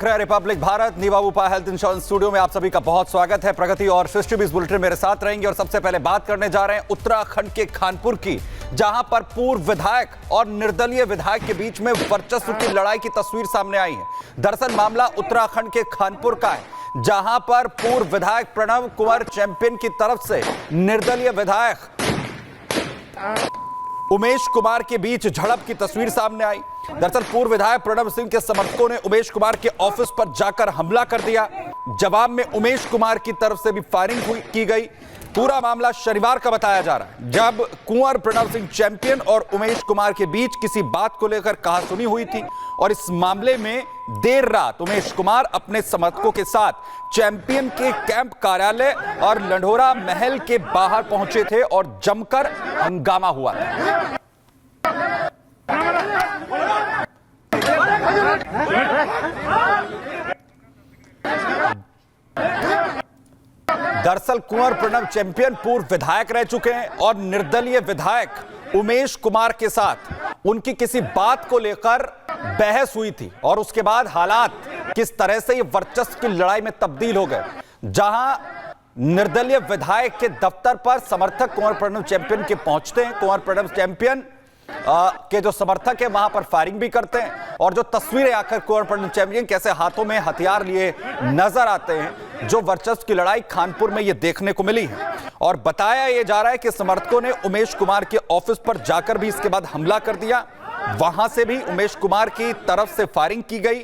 रहे हैं रिपब्लिक भारत। नीवा उपा हेल्थ इंश्योरेंस स्टूडियो में आप सभी का बहुत स्वागत है। प्रगति और सृष्टि भी इस बुलेटिन मेरे साथ रहेंगे और सबसे पहले बात करने जा रहे हैं उत्तराखंड के खानपुर की, जहां पर पूर्व विधायक और निर्दलीय विधायक के बीच में वर्चस्व की लड़ाई की तस्वीर सामने आई है। दरअसल मामला उत्तराखंड के खानपुर का है, जहां पर पूर्व विधायक प्रणव कुंवर चैंपियन की तरफ से निर्दलीय विधायक उमेश कुमार के बीच झड़प की तस्वीर सामने आई। दरअसल पूर्व विधायक प्रणव सिंह के समर्थकों ने उमेश कुमार के ऑफिस पर जाकर हमला कर दिया। जवाब में उमेश कुमार की तरफ से भी फायरिंग की गई। पूरा मामला शनिवार का बताया जा रहा है, जब कुंवर प्रणव सिंह चैंपियन और उमेश कुमार के बीच किसी बात को लेकर कहासुनी हुई थी और इस मामले में देर रात उमेश कुमार अपने समर्थकों के साथ चैंपियन के कैंप कार्यालय और लंढोरा महल के बाहर पहुंचे थे और जमकर हंगामा हुआ था। दरअसल कुंवर प्रणव चैंपियन पूर्व विधायक रह चुके हैं और निर्दलीय विधायक उमेश कुमार के साथ उनकी किसी बात को लेकर बहस हुई थी और उसके बाद हालात किस तरह से ये वर्चस्व की लड़ाई में तब्दील हो गए, जहां निर्दलीय विधायक के दफ्तर पर समर्थक कुंवर प्रणव चैंपियन के पहुंचते हैं। कुंवर प्रणव चैंपियन के जो समर्थक है वहां पर फायरिंग भी करते हैं और जो तस्वीरें आकर कुंवर प्रणव चैंपियन कैसे हाथों में हथियार लिए नजर आते हैं, जो वर्चस्व की लड़ाई खानपुर में ये देखने को मिली है। और बताया यह जा रहा है कि समर्थकों ने उमेश कुमार के ऑफिस पर जाकर भी इसके बाद हमला कर दिया। वहां से भी उमेश कुमार की तरफ से फायरिंग की गई।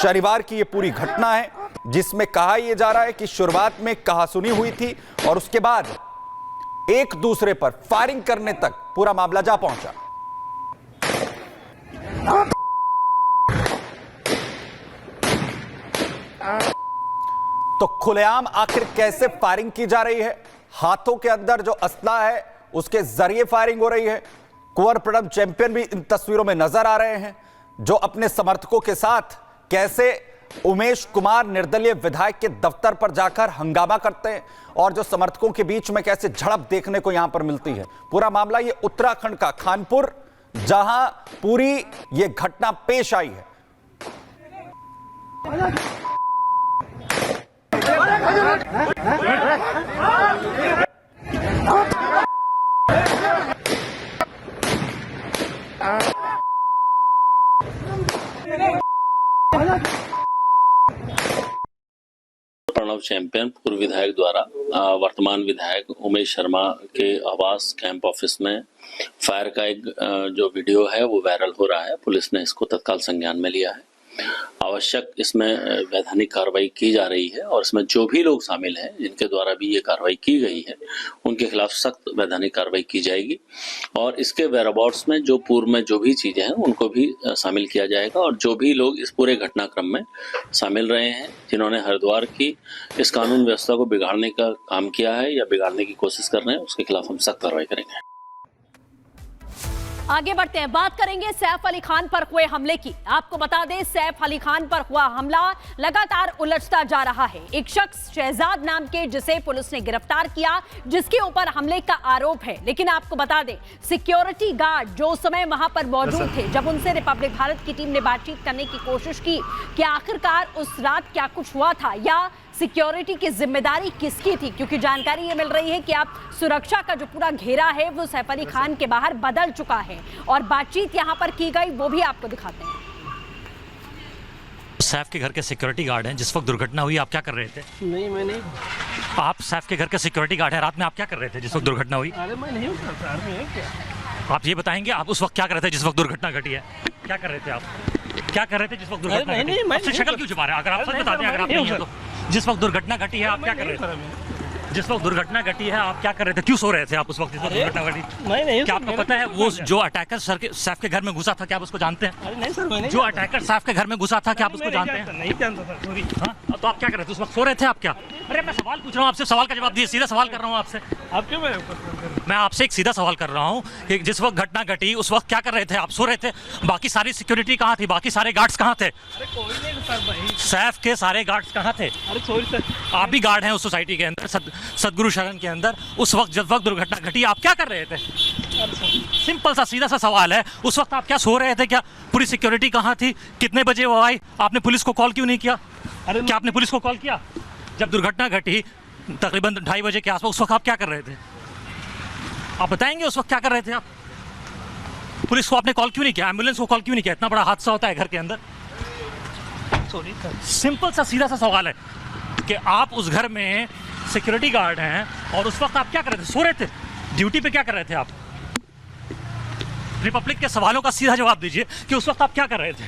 शनिवार की यह पूरी घटना है, जिसमें कहा यह जा रहा है कि शुरुआत में कहासुनी हुई थी और उसके बाद एक दूसरे पर फायरिंग करने तक पूरा मामला जा पहुंचा। तो खुलेआम आखिर कैसे फायरिंग की जा रही है? हाथों के अंदर जो असला है उसके जरिए फायरिंग हो रही है। कुंवर प्रणव चैंपियन भी इन तस्वीरों में नजर आ रहे हैं, जो अपने समर्थकों के साथ कैसे उमेश कुमार निर्दलीय विधायक के दफ्तर पर जाकर हंगामा करते हैं और जो समर्थकों के बीच में कैसे झड़प देखने को यहां पर मिलती है। पूरा मामला ये उत्तराखंड का खानपुर, जहां पूरी ये घटना पेश आई है। प्रणव चैंपियन पूर्व विधायक द्वारा वर्तमान विधायक उमेश शर्मा के आवास कैंप ऑफिस में फायर का एक जो वीडियो है वो वायरल हो रहा है। पुलिस ने इसको तत्काल संज्ञान में लिया है। आवश्यक इसमें वैधानिक कार्रवाई की जा रही है और इसमें जो भी लोग शामिल हैं जिनके द्वारा भी ये कार्रवाई की गई है उनके खिलाफ सख्त वैधानिक कार्रवाई की जाएगी और इसके वेयरअबाउट्स में जो पूर्व में जो भी चीजें हैं उनको भी शामिल किया जाएगा और जो भी लोग इस पूरे घटनाक्रम में शामिल रहे हैं, जिन्होंने हरिद्वार की इस कानून व्यवस्था को बिगाड़ने का काम किया है या बिगाड़ने की कोशिश कर रहे हैं, उसके खिलाफ हम सख्त कार्रवाई करेंगे। आगे बढ़ते हैं, बात करेंगे सैफ अली खान पर हुए हमले की। आपको बता दें, सैफ अली खान पर हुआ हमला लगातार उलझता जा रहा है। एक शख्स शहजाद नाम के, जिसे पुलिस ने गिरफ्तार किया, जिसके ऊपर हमले का आरोप है। लेकिन आपको बता दें, सिक्योरिटी गार्ड जो उस समय वहां पर मौजूद थे, जब उनसे रिपब्लिक भारत की टीम ने बातचीत करने की कोशिश की कि आखिरकार उस रात क्या कुछ हुआ था या सिक्योरिटी की जिम्मेदारी किसकी थी, क्योंकि जानकारी ये मिल रही है कि आप सुरक्षा का जो पूरा घेरा है वो सैफ अली खान के बाहर बदल चुका है और बातचीत यहां पर की गई, वो भी आपको दिखाते हैं। सैफ के घर के सिक्योरिटी गार्ड हैं। जिस वक्त दुर्घटना हुई आप क्या कर रहे थे? नहीं, मैं नहीं। आप सैफ के घर के सिक्योरिटी गार्ड हैं, रात में आप क्या कर रहे थे जिस वक्त दुर्घटना हुई? अरे मैं नहीं हूँ सर, में क्या? आप ये बताएंगे आप उस वक्त क्या कर रहे थे जिस वक्त दुर्घटना घटी है? क्या कर रहे थे आप? क्या कर रहे थे जिस वक्त दुर्घटना घटी? आपसे शक्ल क्यों छुपा रहे हैं? अगर आप सच बता दें, अगर आप नहीं हैं तो जिस वक्त दुर्घटना घटी है आप क्या कर रहे थे? जिस वक्त दुर्घटना घटी है आप क्या कर रहे थे? क्यों सो रहे थे आप उस वक्त जिस वक्त दुर्घटना घटी? नहीं, क्या आपको पता है वो जो अटैकर सैफ के घर में घुसा था, क्या आप उसको जानते हैं? अरे नहीं सर, मैं नहीं। जो अटैकर सैफ के घर में घुसा था, क्या आप उसको जानते हैं? नहीं जानता सर, सॉरी। हाँ, तो आप क्या कर रहे थे उस वक्त? सो रहे थे आप क्या? अरे मैं सवाल पूछ रहा हूँ आपसे, सवाल का जवाब दिए। सीधा सवाल कर रहा हूँ आपसे। आप क्यों? मैं आपसे एक सीधा सवाल कर रहा हूँ कि जिस वक्त घटना घटी उस वक्त क्या कर रहे थे आप? सो रहे थे? बाकी सारी सिक्योरिटी कहाँ थी? बाकी सारे गार्ड्स कहाँ थे? अरे कोई नहीं सर भाई। सैफ के सारे गार्ड्स कहाँ थे? अरे सॉरी सर। आप भी गार्ड हैं उस सोसाइटी के अंदर, सदगुरु शरण के अंदर। उस वक्त जब वक्त दुर्घटना घटी आप क्या कर रहे थे? सिंपल सा सीधा सा सवाल है, उस वक्त आप क्या सो रहे थे? क्या पूरी सिक्योरिटी कहाँ थी? कितने बजे वो आई? आपने पुलिस को कॉल क्यों नहीं किया? क्या आपने पुलिस को कॉल किया जब दुर्घटना घटी तकरीबन 2:30 बजे के आसपास? उस वक्त आप क्या कर रहे थे? आप बताएंगे उस वक्त क्या कर रहे थे आप? पुलिस को आपने कॉल क्यों नहीं किया? एम्बुलेंस को कॉल क्यों नहीं किया? इतना बड़ा हादसा होता है घर के अंदर। Sorry sir. सिंपल सा सीधा सा सवाल है कि आप उस घर में सिक्योरिटी गार्ड हैं और उस वक्त आप क्या कर रहे थे? सो रहे थे? ड्यूटी पे क्या कर रहे थे आप? रिपब्लिक के सवालों का सीधा जवाब दीजिए कि उस वक्त आप क्या कर रहे थे?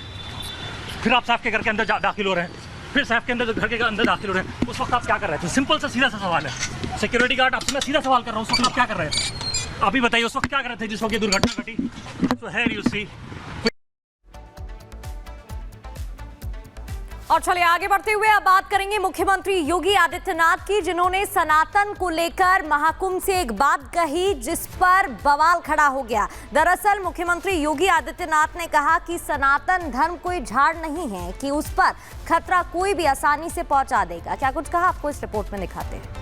फिर आप साहब के घर के अंदर दाखिल हो रहे हैं, फिर साहब के अंदर घर के अंदर दाखिल हो रहे हैं, उस वक्त आप क्या कर रहे थे? सिंपल सा सीधा सा सवाल है। सिक्योरिटी गार्ड आपसे मैं सीधा सवाल कर रहा हूँ, उस वक्त आप क्या कर रहे थे? अभी बताइए उस वक्त क्या कर रहे थे जिस वक्त ये दुर्घटना घटी? So here you see। और चलिए आगे बढ़ते हुए अब बात करेंगे मुख्यमंत्री योगी आदित्यनाथ की, जिन्होंने सनातन को लेकर महाकुंभ से एक बात कही जिस पर बवाल खड़ा हो गया। दरअसल मुख्यमंत्री योगी आदित्यनाथ ने कहा कि सनातन धर्म कोई झाड़ नहीं है कि उस पर खतरा कोई भी आसानी से पहुंचा देगा। क्या कुछ कहा आपको इस रिपोर्ट में दिखाते हैं।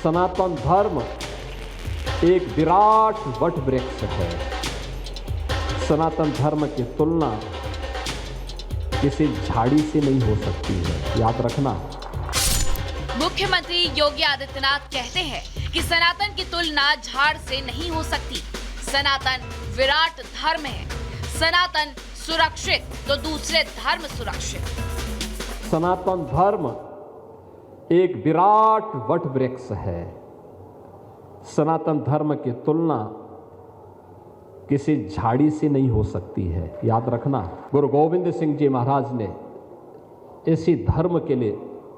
सनातन धर्म एक विराट वट वृक्ष है। सनातन धर्म की तुलना किसी झाड़ी से नहीं हो सकती है, याद रखना। मुख्यमंत्री योगी आदित्यनाथ कहते हैं कि सनातन की तुलना झाड़ से नहीं हो सकती। सनातन विराट धर्म है। सनातन सुरक्षित तो दूसरे धर्म सुरक्षित। सनातन धर्म एक विराट वट वृक्ष है। सनातन धर्म की तुलना किसी झाड़ी से नहीं हो सकती है, याद रखना। गुरु गोविंद सिंह जी महाराज ने इसी धर्म के लिए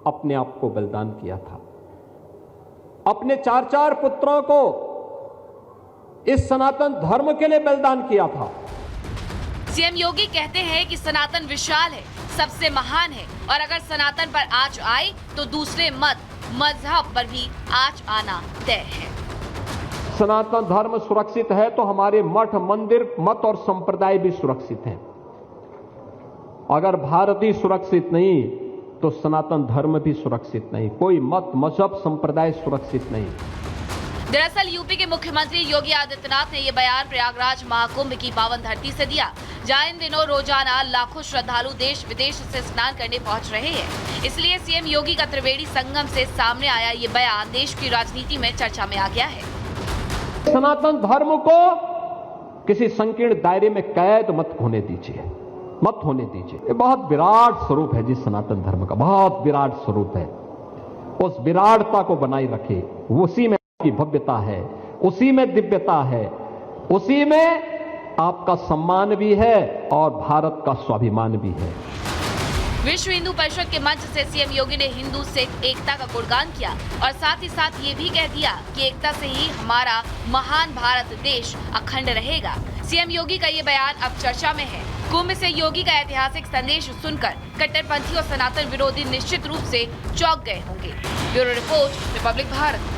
अपने आप को बलिदान किया था। अपने 4 पुत्रों को इस सनातन धर्म के लिए बलिदान किया था। सीएम योगी कहते हैं कि सनातन विशाल है, सबसे महान है और अगर सनातन पर आंच आए तो दूसरे मजहब पर भी आंच आना तय है। सनातन धर्म सुरक्षित है तो हमारे मठ, मंदिर, मत और संप्रदाय भी सुरक्षित हैं। अगर भारत ही सुरक्षित नहीं तो सनातन धर्म भी सुरक्षित नहीं, कोई मत, मजहब, संप्रदाय सुरक्षित नहीं। दरअसल यूपी के मुख्यमंत्री योगी आदित्यनाथ ने ये बयान प्रयागराज महाकुंभ की पावन धरती से दिया, जहां इन दिनों रोजाना लाखों श्रद्धालु देश विदेश से स्नान करने पहुंच रहे हैं। इसलिए सीएम योगी का त्रिवेणी संगम से सामने आया ये बयान देश की राजनीति में चर्चा में आ गया है। सनातन धर्म को किसी संकीर्ण दायरे में कैद मत होने दीजिए, मत होने दीजिए। ये बहुत विराट स्वरूप है जी, सनातन धर्म का बहुत विराट स्वरूप है। उस विराटता को बनाए रखे, उसी में की भव्यता है, उसी में दिव्यता है, उसी में आपका सम्मान भी है और भारत का स्वाभिमान भी है। विश्व हिंदू परिषद के मंच से सीएम योगी ने हिंदू सिख एकता का गुणगान किया और साथ ही साथ ये भी कह दिया कि एकता से ही हमारा महान भारत देश अखंड रहेगा। सीएम योगी का ये बयान अब चर्चा में है। कुंभ से योगी का ऐतिहासिक संदेश सुनकर कट्टरपंथी और सनातन विरोधी निश्चित रूप से चौंक गए होंगे। Bureau report, Republic Bharat.